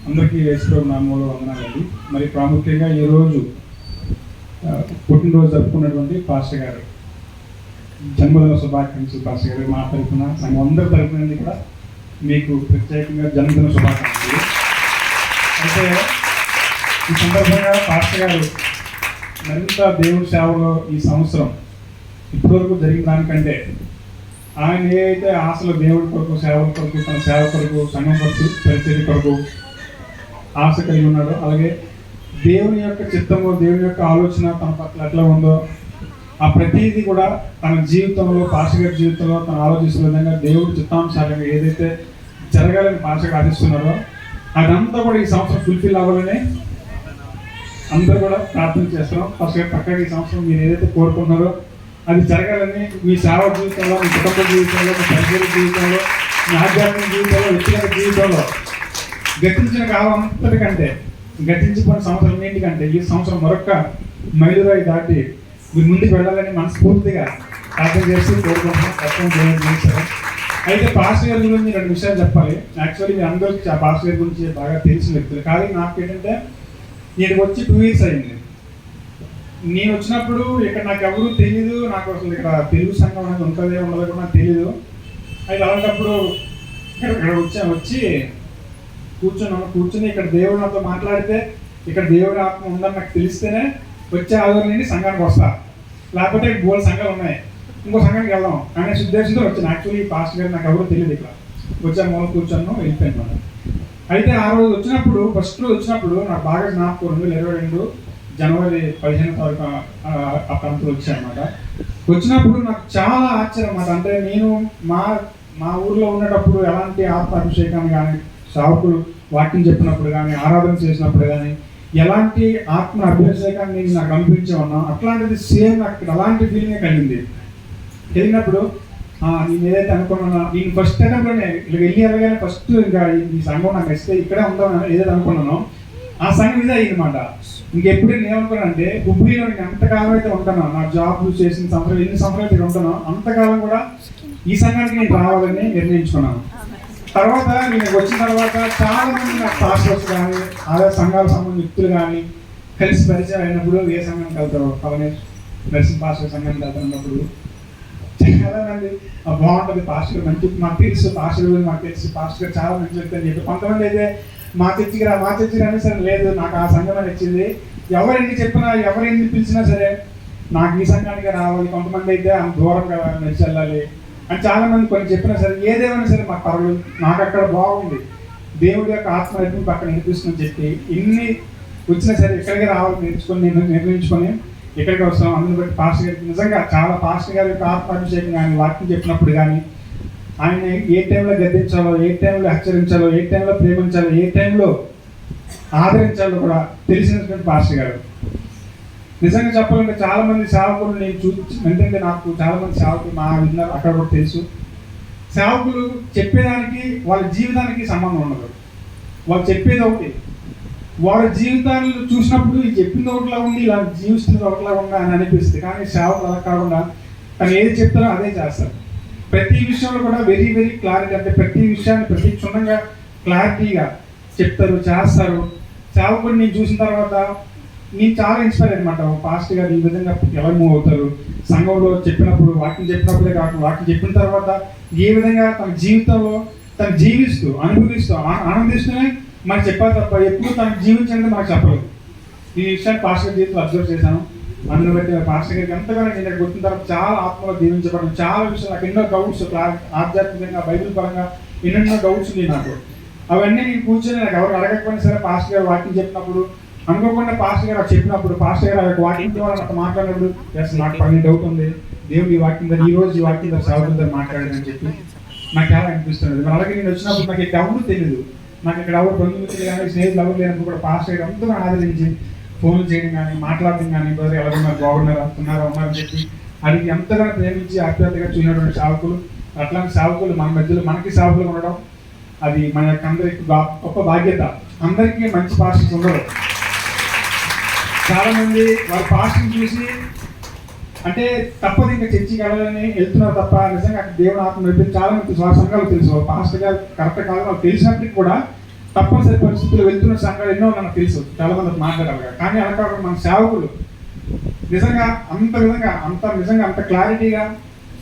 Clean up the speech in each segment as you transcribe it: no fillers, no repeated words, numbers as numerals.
అందరికీ యేసుప్రభు నామములో వందనాలండి. మరి ప్రాముఖ్యంగా ఈరోజు పుట్టినరోజు జరుపుకున్నటువంటి పాస్టర్ గారు జన్మదిన శుభాకాంక్షలు. పాస్టర్ గారు మా తరఫున సంఘం అందరి తరఫున నుండి కూడా మీకు ప్రత్యేకంగా జన్మదిన శుభాకాంక్షలు. అయితే ఈ సందర్భంగా పాస్టర్ గారు మరింత దేవుడి సేవలో ఈ సంవత్సరం ఇప్పటివరకు జరిగిన దానికంటే ఆయన ఏ అయితే ఆశలు దేవుడి కొరకు, సేవల కొరకు, తన సేవ కొరకు, సంఘం కొరకు, పరిచర్య కొరకు ఆశ కలిగి ఉన్నాడో, అలాగే దేవుని యొక్క చిత్తము, దేవుని యొక్క ఆలోచన తన పట్ల ఎట్లా ఉందో ఆ ప్రతిదీ కూడా తన జీవితంలో, పాస్టర్ గారి జీవితంలో తను ఆలోచిస్తున్న విధంగా దేవుడి చిత్తానుసారంగా ఏదైతే జరగాలని పాస్టర్ గారు ఆశిస్తున్నారో అదంతా కూడా ఈ సంవత్సరం ఫుల్ఫిల్ అవ్వాలని అందరూ కూడా ప్రార్థన చేస్తున్నాం. ఫస్ట్ పక్కగా ఈ సంవత్సరం మీరు ఏదైతే కోరుకుంటున్నారో అది జరగాలని మీ సేవా జీవితంలో, మీ కుటుంబ జీవితంలో, మీ పరిచయ జీవితంలో, మీ ఆధ్యాత్మిక జీవితంలో, వ్యక్తిగత జీవితంలో గతించిన కాలం అంతటికంటే, గతించిపోయిన సంవత్సరం ఏంటికంటే ఈ సంవత్సరం మరొక మైలురాయి దాటి మీరు ముందుకు వెళ్ళాలని మనస్ఫూర్తిగా ప్రార్థన చేసి కోరుకుంటున్నాం. కష్టం. అయితే పాస్టర్ గారి గురించి రెండు విషయాలు చెప్పాలి. యాక్చువల్లీ మీ అందరికీ ఆ పాస్టర్ గారి గురించి బాగా తెలిసిన వ్యక్తులు, కానీ నాకు ఏంటంటే నేను వచ్చి 2 years అయింది. నేను వచ్చినప్పుడు ఇక్కడ నాకు ఎవరు తెలీదు, నాకు అసలు ఇక్కడ తెలుగు సంఘం అనేది ఉంటుంది ఉండదు కూడా నాకు తెలీదు. అయితే అలాంటప్పుడు ఇక్కడ వచ్చి కూర్చొని ఇక్కడ దేవుడు నాతో మాట్లాడితే, ఇక్కడ దేవుడి ఆత్మ ఉందని నాకు తెలిస్తేనే వచ్చే ఆధారం నుండి సంఘానికి వస్తా, లేకపోతే బోల్ సంఘాలు ఉన్నాయి ఇంకో సంఘానికి వెళ్దాం అనే ఉద్దేశంతో వచ్చాను. యాక్చువల్లీ పాస్టర్ గారు నాకు ఎవరు తెలియదు, ఇక్కడ వచ్చా మూల కూర్చొని వెళ్ళిపోయాను మనం. అయితే ఆ రోజు వచ్చినప్పుడు, ఫస్ట్ రోజు వచ్చినప్పుడు నాకు బాగా జ్ఞాపకం 2022 జనవరి 15వ తారీఖు ఆ ప్రాంతంలో వచ్చానమాట. వచ్చినప్పుడు నాకు చాలా ఆశ్చర్యం అన్నమాట. అంటే నేను మా ఊర్లో ఉండేటప్పుడు ఎలాంటి ఆత్మ అభిషేకాన్ని కానీ, సావుకులు వాక్యం చెప్పినప్పుడు కానీ, ఆరాధన చేసినప్పుడు కానీ ఎలాంటి ఆత్మ అభిషేకాన్ని నాకు అనిపించే ఉన్నా, అట్లాంటిది సేమ్ నాకు అలాంటి ఫీలింగే కలిగినప్పుడు నేను ఏదైతే అనుకున్నానో, నేను ఫస్ట్ టైంలోనే ఇలా వెళ్ళి అలాగే ఫస్ట్ ఇంకా ఈ సంఘం నాకు ఇస్తే ఇక్కడే ఉందామని ఏదైతే అనుకున్నానో ఆ సంఘం ఇదే అయ్యిందన్నమాట. ఇంకెప్పుడు నేను ఏమనుకున్నానంటే హుబ్లీలో నేను ఎంతకాలం అయితే ఉంటానో, నా జాబ్ చేసిన సంవత్సరాలు ఎన్ని సంవత్సరాలు ఇక్కడ ఉంటానో అంతకాలం కూడా ఈ సంఘానికి నేను రావాలని నిర్ణయించుకున్నాను. తర్వాత నేను వచ్చిన తర్వాత చాలా మంది నాకు పాస్టర్స్ కానీ, ఆదా సంఘాలకు సంబంధించిన వ్యక్తులు కానీ కలిసి పరిచయం అయినప్పుడు ఏ సంఘానికి వెళ్తారు, పవనే నర్సింగ్ పాస్టర్ సంఘానికి వెళ్తున్నప్పుడు చాలా మంది బాగుంటుంది పాస్టర్ మంచి, మాకు తెలుసు పాస్టర్ గురించి మాకు తెలుసు, పాస్టర్ చాలా మంచి వ్యక్తి అని చెప్పి. కొంతమంది అయితే మా చర్చికి రా సరే లేదు, నాకు ఆ సంఘం అని వచ్చింది, ఎవరెన్ని చెప్పినా ఎవరెన్ని పిలిచినా సరే నాకు ఈ సంఘానికి రావాలి. కొంతమంది అయితే దూరంగా నడిచి వెళ్ళాలి అని చాలా మంది కొన్ని చెప్పినా సరే, ఏదేమైనా సరే మాకు పర్వాలేదు, నాకు అక్కడ బాగుంది, దేవుడి యొక్క ఆత్మ నడిపి అక్కడ నడిపిస్తుందని చెప్పి ఇన్ని వచ్చినా సరే ఇక్కడికి రావాలి నిర్ణయించుకొని ఇక్కడికి వస్తాం. అందుని బట్టి పాస్టర్ గారికి నిజంగా చాలా, పాస్టర్ గారి యొక్క ఆత్మాభిషేకం కానీ, వాక్యం చెప్పినప్పుడు కానీ, ఆయన ఏ టైంలో గద్దించాలో, ఏ టైంలో హెచ్చరించాలో, ఏ టైంలో ప్రేమించాలో, ఏ టైంలో ఆదరించాలో కూడా తెలిసినటువంటి పాస్టర్ గారు. నిజంగా చెప్పాలంటే చాలా మంది సేవకులు నేను ఎందుకంటే నాకు చాలా మంది సేవకులు మా విన్నారు అక్కడ కూడా తెలుసు. సేవకులు చెప్పేదానికి వాళ్ళ జీవితానికి సంబంధం ఉండదు. వాళ్ళు చెప్పేది ఒకటి, వాళ్ళ జీవితాలను చూసినప్పుడు ఇది చెప్పింది ఒకటిలా ఉంది, ఇలా జీవిస్తుంది ఒకటిలా ఉందా అని అనిపిస్తుంది. కానీ సేవకులు అలా కాకుండా తను ఏది చెప్తారో అదే చేస్తారు. ప్రతి విషయంలో కూడా వెరీ వెరీ క్లారిటీ, అంటే ప్రతి విషయాన్ని ప్రతి క్షుణ్ణంగా క్లారిటీగా చెప్తారు, చేస్తారు. సేవకుడిని నేను చూసిన తర్వాత నేను చాలా ఇన్స్పైర్ అనమాట. పాస్టర్ గారు ఈ విధంగా ఎలా మూవ్ అవుతారు, సంఘంలో చెప్పినప్పుడు వాక్యం చెప్పినప్పుడే కాకుండా వాక్యం చెప్పిన తర్వాత ఏ విధంగా తన జీవితంలో తను జీవిస్తూ, అనుభవిస్తూ, ఆనందిస్తూనే మనకు చెప్పాలి తప్ప ఎప్పుడు తనకు జీవించడానికి మనకు చెప్పలేదు. ఈ విషయాన్ని పాస్టర్ గారి జీవితంలో అబ్జర్వ్ చేశాను. అందులో బట్టి పాస్టర్ గారికి ఎంతగానో నేను ఇక్కడ వచ్చిన తర్వాత చాలా ఆత్మలో దీవించబడడం, చాలా విషయాలు నాకు ఎన్నో డౌట్స్, ఆధ్యాత్మికంగా బైబిల్ పరంగా ఎన్నెన్నో డౌట్స్ ఉన్నాయి నాకు. అవన్నీ నేను కూర్చొని నాకు ఎవరు అడగకపోయినా సరే పాస్టర్ గారు వాక్యం చెప్పినప్పుడు అనుకోకుండా పాస్టర్ గారు చెప్పినప్పుడు, పాస్టర్ గారు ఆ వాక్యం ద్వారా నాకు మాట్లాడినప్పుడు ఎస్ నాకు పని డౌట్ ఉంది, దేవుడు ఈ వాక్యం ద్వారా ఈ రోజు ఈ వాక్యం ద్వారా సేవకులతో మాట్లాడాడని చెప్పి నాకు చాలా అనిపిస్తున్నది. అలాగే నేను వచ్చినప్పుడు నాకు ఇక్కడ ఎవరు తెలియదు, నాకు ఇక్కడ ఎవరు బంధువులు కానీ స్నేహితులు ఎవరు లేనప్పుడు కూడా పాస్టర్ గారు ఎంతగా ఆదరించి ఫోన్లు చేయడం కానీ, మాట్లాడడం కానీ, బ్రదర్ ఎవరున్నారు, బాగున్నారా, వస్తున్నారా, ఉన్నారని చెప్పి అడిగి ఎంతగా ప్రేమించి ఆప్యాయతగా చూసినటువంటి సేవకులు, అట్లాంటి సేవకులు మన మధ్యలో మనకి సేవకులు ఉండడం అది మన యొక్క అందరికి గొప్ప బాధ్యత. అందరికీ మంచి పాస్టర్స్ ఉండరు. చాలా మంది వారి పాస్టర్ని చూసి అంటే తప్పదు ఇంకా చర్చికి వెళ్ళాలని వెళ్తున్నారు తప్ప నిజంగా దేవుని ఆత్మ నడిపి చాలా మంది సంఘాలు తెలుసు వాళ్ళ పాస్టర్ గారు కరెక్ట్ కాదు వాళ్ళు తెలిసినప్పటికీ కూడా తప్పనిసరి పరిస్థితులు వెళ్తున్న సంఘాలు ఎన్నో మనకు తెలుసు, చాలా మంది మాట్లాడాలి. కానీ అలా కాకుండా మన సేవకులు నిజంగా అంత క్లారిటీగా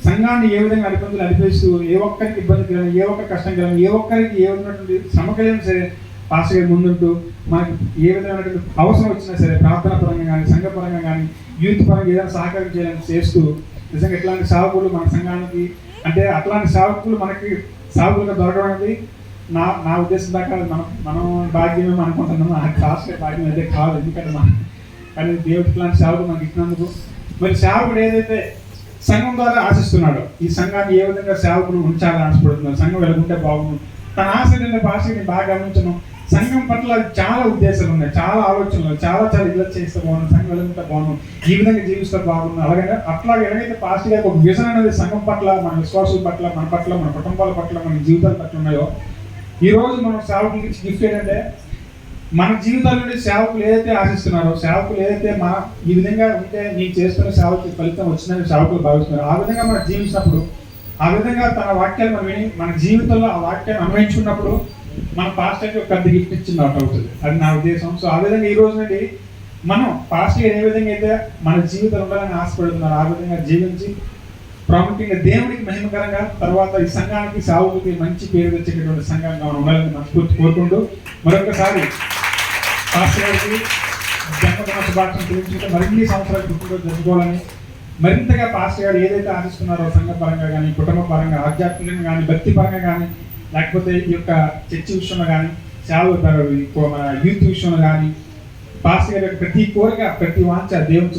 సంఘాన్ని ఏ విధంగా నడిపిస్తూ ఏ ఒక్కరికి ఇబ్బంది కలిగిన, ఏ ఒక్కరికి కష్టం కలిగిన, ఏ ఒక్కరికి ఏ విధమైనటువంటి శ్రమ కలిగినా సరే పాస్టర్ గారి ముందుంటూ మనకి ఏ విధమైనటువంటి అవసరం వచ్చినా సరే ప్రార్థన పరంగా కానీ, సంఘపరంగా కానీ, యూత్ పరంగా ఏదైనా సహకారం చేయాలని చేస్తూ నిజంగా ఇట్లాంటి సేవకులు మన సంఘానికి, అంటే అట్లాంటి సేవకులు మనకి సేవకులుగా దొరకడం అనేది నా ఉద్దేశం దాకా మనం భాగ్యమేమో అనుకుంటున్నాము. ఆ పాస్టర్ భాగ్యం అయితే కాదు, ఎందుకంటే కానీ దేవుడు ఇట్లాంటి సేవకులు మనకి ఇచ్చినందుకు. మరి సేవకుడు ఏదైతే సంఘం ద్వారా ఆశిస్తున్నాడు, ఈ సంఘాన్ని ఏ విధంగా సేవకులు ఉంచాలని ఆశపడుతున్నారు, సంఘం వెలుగుంటే బాగుంది. తన ఆశ భాషని బాగా గమనించను. సంఘం పట్ల చాలా ఉద్దేశాలు ఉన్నాయి, చాలా ఆలోచనలు, చాలా ఇలా చేస్తే బాగున్నాను, సంఘం వెలుగుంటే బాగున్నాను, ఈ విధంగా జీవిస్తే బాగున్నాను. అలాగే అట్లాగే ఎలాగైతే పాస్టర్ గారికి ఒక విజన్ అనేది సంఘం పట్ల, మన విశ్వాసుల పట్ల, మన పట్ల, మన కుటుంబాల పట్ల, మన జీవితాల పట్ల ఉన్నాయో, ఈ రోజు మనం సేవకులకి ఇచ్చే గిఫ్ట్ ఏంటంటే మన జీవితాల నుండి సేవకులు ఏదైతే ఆశిస్తున్నారో, సేవకులు ఏదైతే ఈ విధంగా ఉంటే నేను చేస్తున్న సేవకు ఫలితం వచ్చిందని సేవకులు భావిస్తున్నారు, ఆ విధంగా మనం జీవించినప్పుడు, ఆ విధంగా తన వాక్యాలు మనం విని మన జీవితంలో ఆ వాక్యాన్ని అన్వయించుకున్నప్పుడు మన పాస్టర్కి ఒక పెద్ద గిఫ్ట్ ఇచ్చింది అవుతుంది. అది నా ఉద్దేశం. సో ఆ విధంగా ఈ రోజు నుండి మనం పాస్టర్ ఏ విధంగా అయితే మన జీవితంలో ఉండాలని ఆశపడుతున్నారు, ఆ విధంగా జీవించి ప్రాముఖ్యంగా దేవుడికి మహిమకరంగా, తర్వాత ఈ సంఘానికి సేవకులకి మంచి పేరు తెచ్చేటటువంటి సంఘంగా మనం ఉండాలని మనస్ఫూర్తి కోరుకుంటూ మరొకసారి పాస్టర్ గారికి జన్మదిన శుభాకాంక్షలు తెలియజేస్తే మరిన్ని సంవత్సరాలు పుట్టినరోజు జరుపుకోవాలని, మరింతగా పాస్టర్ గారు ఏదైతే ఆశిస్తున్నారో సంఘ పరంగా కానీ, కుటుంబ పరంగా, ఆధ్యాత్మికంగా కానీ, భక్తి పరంగా కానీ, లేకపోతే ఈ యొక్క చర్చి విషయంలో కానీ, సేవ మన యూత్ విషయంలో కానీ, పాస్టర్ గారి ప్రతి కోరిక, ప్రతి వాంఛ దేవుని